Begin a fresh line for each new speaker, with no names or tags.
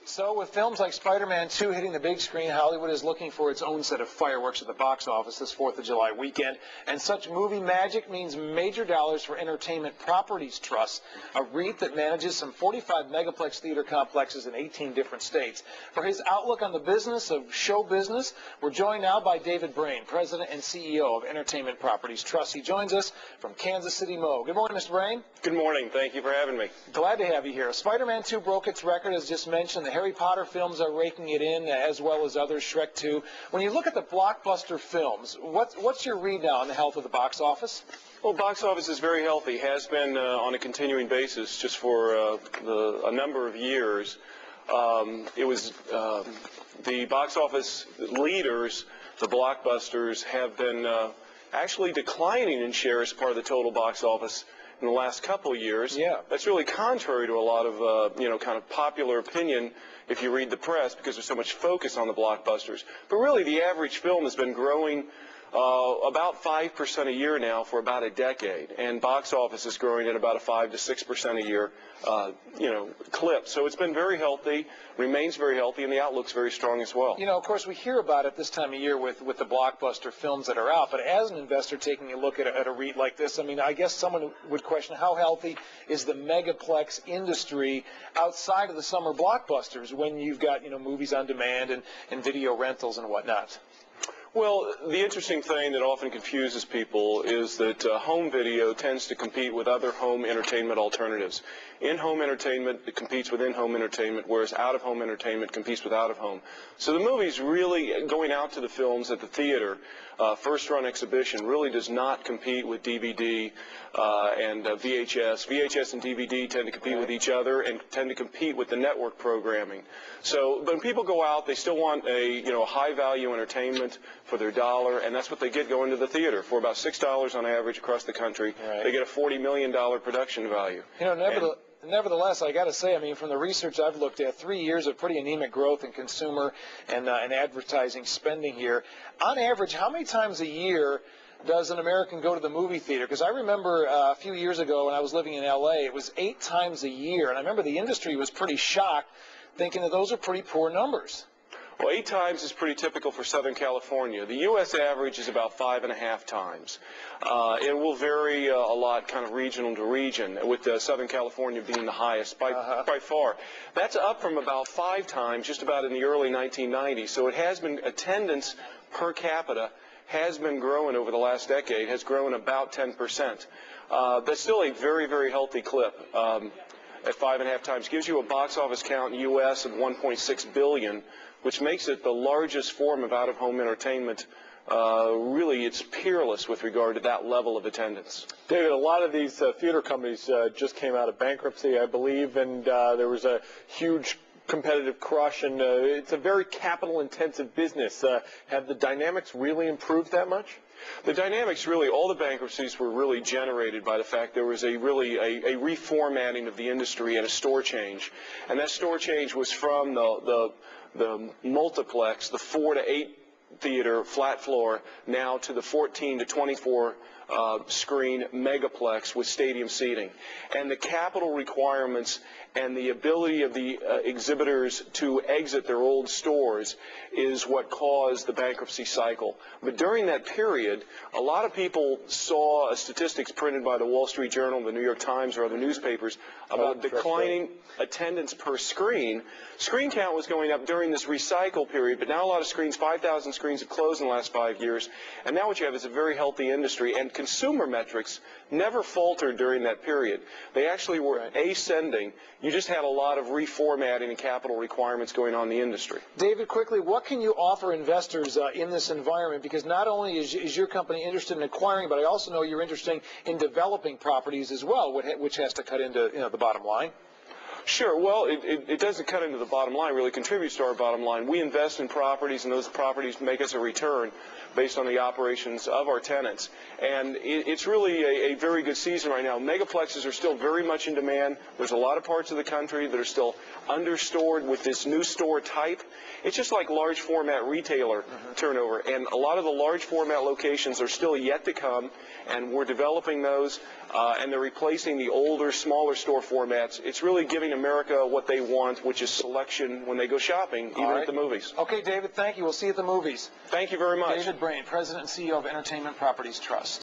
So with films like Spider-Man 2 hitting the big screen, Hollywood is looking for its own set of fireworks at the box office this 4th of July weekend. And such movie magic means major dollars for Entertainment Properties Trust, a REIT that manages some 45 megaplex theater complexes in 18 different states. For his outlook on the business of show business, we're joined now by David Brain, President and CEO of Entertainment Properties Trust. He joins us from Kansas City, Mo. Good morning, Mr. Brain.
Good morning. Thank you for having me.
Glad to have you here. Spider-Man 2 broke its record, as just mentioned. The Harry Potter films are raking it in, as well as others, Shrek 2. When you look at the blockbuster films, what's your read now on the health of the box office?
Well, box office is very healthy, has been on a continuing basis just for a number of years. It was the box office leaders, the blockbusters, have been actually declining in share as part of the total box office in the last couple of years.
Yeah.
That's really contrary to a lot of, kind of popular opinion if you read the press, because there's so much focus on the blockbusters. But really, the average film has been growing about 5% a year now for about a decade, and box office is growing at about a 5 to 6% a year, clip. So it's been very healthy, remains very healthy, and the outlook's very strong as well.
Of course, we hear about it this time of year with the blockbuster films that are out, but as an investor taking a look at a REIT like this, I mean, I guess someone would question how healthy is the megaplex industry outside of the summer blockbusters when you've got, movies on demand and video rentals and whatnot.
Well, the interesting thing that often confuses people is that home video tends to compete with other home entertainment alternatives. In-home entertainment competes with in-home entertainment, whereas out-of-home entertainment competes with out-of-home. So the movies really, going out to the films at the theater, first-run exhibition, really does not compete with DVD and VHS. VHS and DVD tend to compete with each other and tend to compete with the network programming. So when people go out, they still want a high-value entertainment for their dollar, and that's what they get going to the theater. For about $6 on average across the country, they get a $40 million production value.
Nevertheless, I got to say, I mean, from the research I've looked at, 3 years of pretty anemic growth in consumer and advertising spending here. On average, how many times a year does an American go to the movie theater? Because I remember a few years ago when I was living in L.A., it was 8 times a year, and I remember the industry was pretty shocked, thinking that those are pretty poor numbers.
Well, 8 times is pretty typical for Southern California. The U.S. average is about 5.5 times. It will vary a lot kind of regional to region, with Southern California being the highest by far. That's up from about 5 times just about in the early 1990s. So it has been, attendance per capita has been growing over the last decade, has grown about 10%. That's still a very, very healthy clip. At 5.5 times gives you a box office count in the U.S. of 1.6 billion, which makes it the largest form of out-of-home entertainment. Really, it's peerless with regard to that level of attendance.
David, a lot of these theater companies just came out of bankruptcy, I believe, and there was a huge competitive crush, and it's a very capital-intensive business. Have the dynamics really improved that much?
The dynamics really, all the bankruptcies were really generated by the fact there was a reformatting of the industry and a store change. And that store change was from the multiplex, the 4 to 8 theater flat floor, now to the 14 to 24 screen megaplex with stadium seating. And the capital requirements and the ability of the exhibitors to exit their old stores is what caused the bankruptcy cycle. But during that period, a lot of people saw statistics printed by the Wall Street Journal, the New York Times, or other newspapers about declining attendance per screen. Screen count was going up during this recycle period, but now a lot of screens, 5,000 screens have closed in the last 5 years, and now what you have is a very healthy industry, and consumer metrics never faltered during that period. They actually were ascending. You just had a lot of reformatting and capital requirements going on in the industry.
David, quickly, what can you offer investors in this environment? Because not only is your company interested in acquiring, but I also know you're interested in developing properties as well, which has to cut into the bottom line.
Sure. Well, it doesn't cut into the bottom line, really contributes to our bottom line. We invest in properties, and those properties make us a return based on the operations of our tenants. And it's really a very good season right now. Megaplexes are still very much in demand. There's a lot of parts of the country that are still understored with this new store type. It's just like large format retailer turnover. And a lot of the large format locations are still yet to come, and we're developing those, and they're replacing the older, smaller store formats. It's really giving America what they want, which is selection when they go shopping, even at the movies.
Okay, David, thank you. We'll see you at the movies.
Thank you very much.
David Brain, President and CEO of Entertainment Properties Trust.